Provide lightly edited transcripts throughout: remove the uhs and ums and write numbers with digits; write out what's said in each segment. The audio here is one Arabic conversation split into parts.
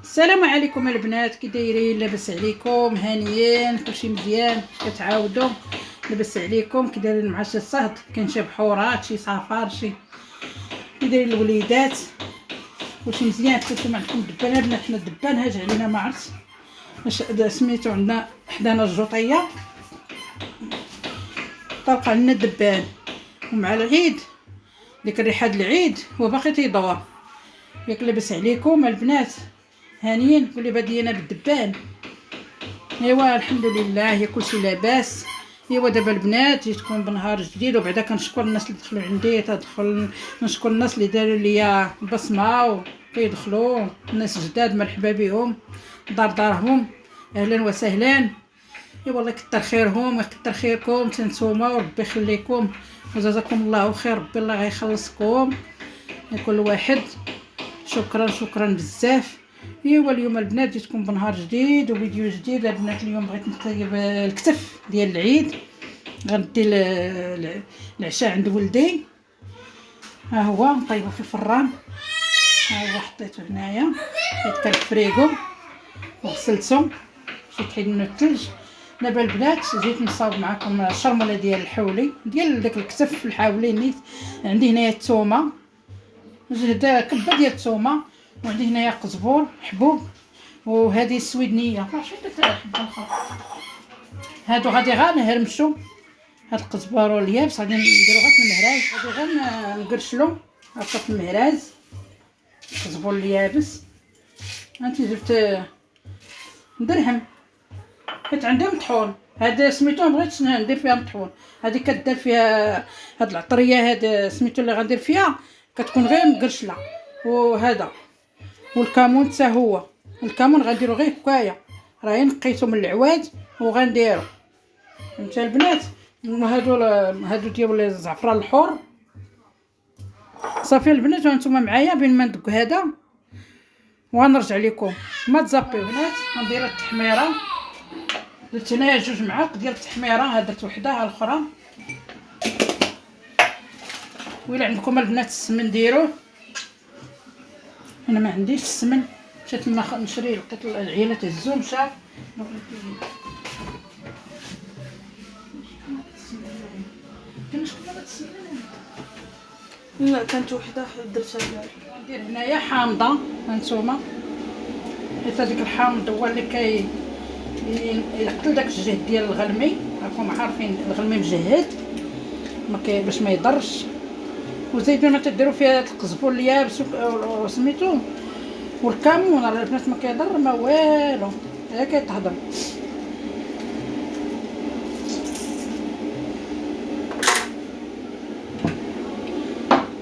السلام عليكم البنات، كي دايرين؟ لاباس عليكم؟ هانيين؟ كلشي مزيان؟ كتعاودوا؟ لاباس عليكم؟ كي دايرين مع شي صهد؟ كاين شي بحورات، شي سفر، شي كي دايرين الوليدات؟ كلشي مزيان؟ كنتو عندكم دبان البنات؟ حنا الدبان هاج علينا، ما عرفت واش سميتو. عندنا حدانا الجوطيه طلق عندنا الدبان، ومع العيد ديك الريحه د العيد هو باقي تيدور. ياك لاباس عليكم البنات؟ هانيين؟ كلي بادينا بالدبان. ايوا الحمد لله، يا كلشي لاباس. ايوا دابا البنات جيتكم بنهار جديد، وبعدا كنشكر الناس اللي دخلوا عندي، تدخل نشكر الناس اللي داروا ليا البصمه وكيدخلوا الناس جداد، مرحبا بهم دارهم، اهلا وسهلا. ايوا والله كتر خيرهم ويكتر خيركم تنتوما، وربي يخليكم وجزاكم الله خير، ربي الله غيخلصكم كل واحد. شكرا بزاف. ايوا اليوم البنات جيتكم بنهار جديد وفيديو جديد البنات. اليوم بغيت نطيب الكتف ديال العيد، غندي العشاء عند ولدي. ها هو نطيبو في الفران، ها هو حطيته هنايا، حيت كان فريغو وغسلته، مشيت حيد منو الثلج. دابا البنات جيت نصاوب معكم الشرموله ديال الحولي، ديال داك الكتف الحاولي. نيت عندي هنايا الثومه، جهد كبه ديال الثومه، وعندي هنايا قزبور حبوب، وهذه السويدنيه ماشي حبه اخرى. هادو غادي غير نهرمشو، هاد القزبر اليابس غادي نديرو غير في المهراز، غادي غير نقرشلو هكا في المهراز. القزبر اليابس هانتي درت درهم حيت عندي مطحون، هذا سميتو مبغيتش ندير فيها مطحون. هذه كدار فيها هاد العطريه، هذا سميتو اللي غندير فيها كتكون غير مقرشله. وهذا والكمون حتى هو، الكمون غنديرو غير هكايا، راهي نقيتو من العواد وغنديرو. فهمتوا البنات؟ هادو ديال الزعفران الحر. صافي البنات، وانتم معايا بين ما ندق هذا وغنرجع لكم. ما تزابيو البنات. غندير التحميره، درت هنايا 2 معالق ديال التحميره، ها درت وحده ها الاخرى. وإلا عندكم البنات السمن ديروه، انا ما عنديش السمن، مشيت نشري لقيت العيله تهزو مشى. لا كانت وحده درتها ندير هنايا حامضه هانتوما، حيت هذيك الحامض هو اللي يقتل داك الجهد ديال الغلمي. راكم عارفين الغلمي مجهد ما باش ما يضرش. وزيدونه تديروا فيها القزبر اليابس وسميتو والكمون، راه البنات ما كيضر ما والو، غير كيتهضم.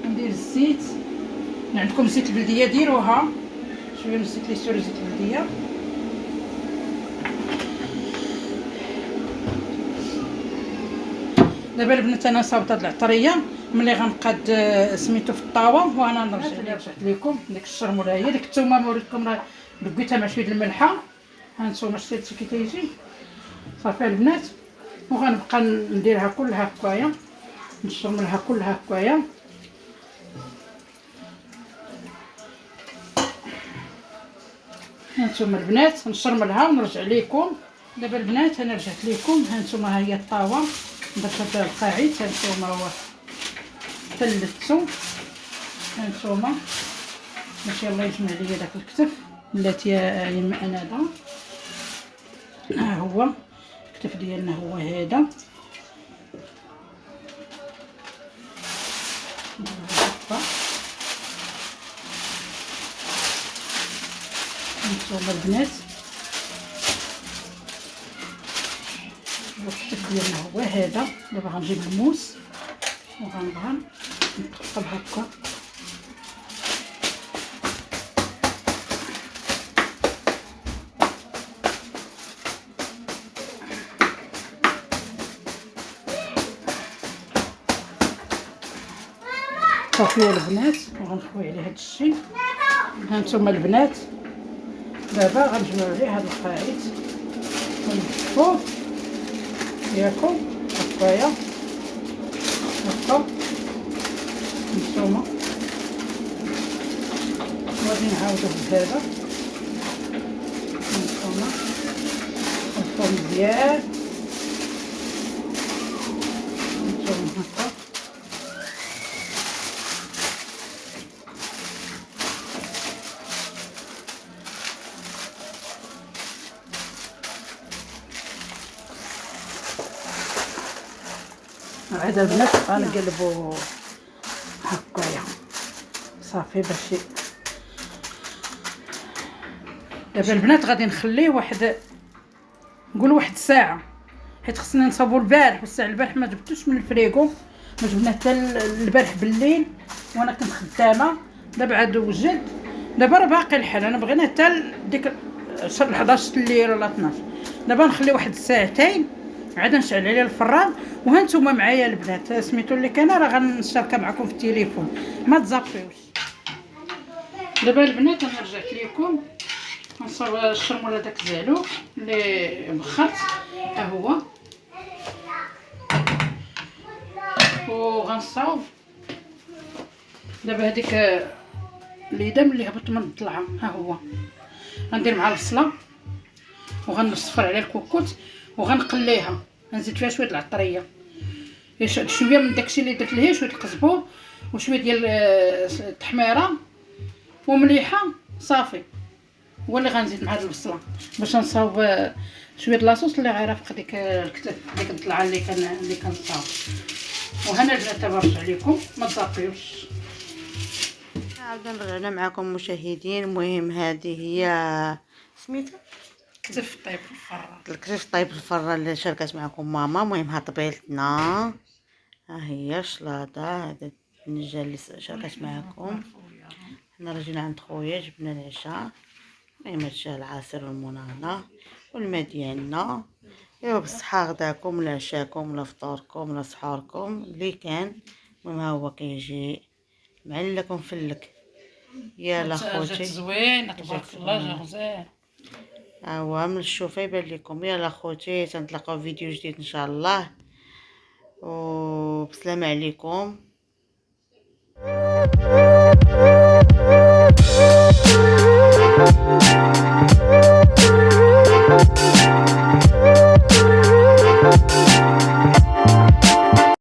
ندير الزيت، عندكم زيت البلديه ديروها، شويه من الزيت اللي سوري زيت البلديه. دابا البنات انا صاوبت هاد العطريه، ملي غنقاد سميتو في الطاوه وانا رجعت لكم ديك الشرموله. هي ديك الثومه موريتكم راه دقيتها مع شويه الملحه، ها نتوما شتي كي تيجي. صافي البنات، وغنبقى نديرها كلها هكايا، نشرملها كلها هكايا. هانتوما البنات نشرملها ونرجع لكم. دابا البنات انا رجعت لكم، هانتوما ها هي الطاوه، درت هذا القاعد هانتوما هو ثلثتو، هانتوما باش يلا يجمع ليا داك الكتف بلاتي يا انذا. ها هو الكتف ديالنا هو هذا. هانتوما البنات الكتف ديالنا هو هذا. دابا غنجيب الموس وغنبغى نقطب هكا. صافي البنات، وغنخوي عليه هاد الشيء. هانتوما البنات دابا غنجمعوا عليه هاد القاعد ونحطوه ياكم هكايا هكا. هانتوما غادي نعاودو بهذا هما نصفو مزيان نصفوهم هكا. عاد البنات غنقلبو هكايا صافي باش دابا البنات غادي نخليه نقول واحد الساعه، حيت خصني نصاوبو البارح، والساعه البارح ما جبتوش من الفريغو، ما جبناه حتى البارح بالليل وانا كنت خدامه. دابا عاد وجد، دابا راه باقي الحال، انا بغينا حتى ديك 11 الليل ولا 12. دابا نخلي واحد الساعتين عاد نشعل عليه الفران. وها نتوما معايا البنات سميتو اللي كاينه راه غنشاركها معكم في التليفون، ما تزابيوش. دابا البنات انا رجعت لكم غنصاوب الشرمول هذاك الزعلوك اللي بخرت ها هو، وغنصاوب دابا هذيك الليدام اللي هبط من الضلعه ها هو، غندير مع البصله وغنصفر عليها الكوكوت وغنقليها، غنزيد فيها شويه العطريه، شويه من داكشي اللي درت ليه، شويه القزبور وشويه ديال التحميره ومليحه صافي. هو اللي غنزيد مع هاد البصله باش نصاوب شويه لاصوص اللي غيرافق ديك الكتف ديك الضلعه اللي كنصاوب. وهنا البنات دابا نرجع لكم ما تزابيوش. عاودنا رجعنا معكم مشاهدين. المهم هذه هي سميتها كتف طيب في الفران، الكتف طيب الفرة اللي شاركت معكم ماما. المهم ها طبيلتنا، ها هي شلاضه، هذا الدجاج اللي شاركت معكم. حنا رجعنا عند خويا جبنا العشاء، المهم هادشي العصير والمناضه والما ديالنا. ايوا بالصحه غداكم ولا عشاكم ولا فطوركم ولا سحوركم اللي كان. المهم ها هو كيجي معلك ومفلك. يلا خوتي زوين تبارك الله، جا غزال. ها هو من الشوفه يبان لكم. يلا خوتي تنتلاقاو في فيديو جديد ان شاء الله، وبسلامه عليكم.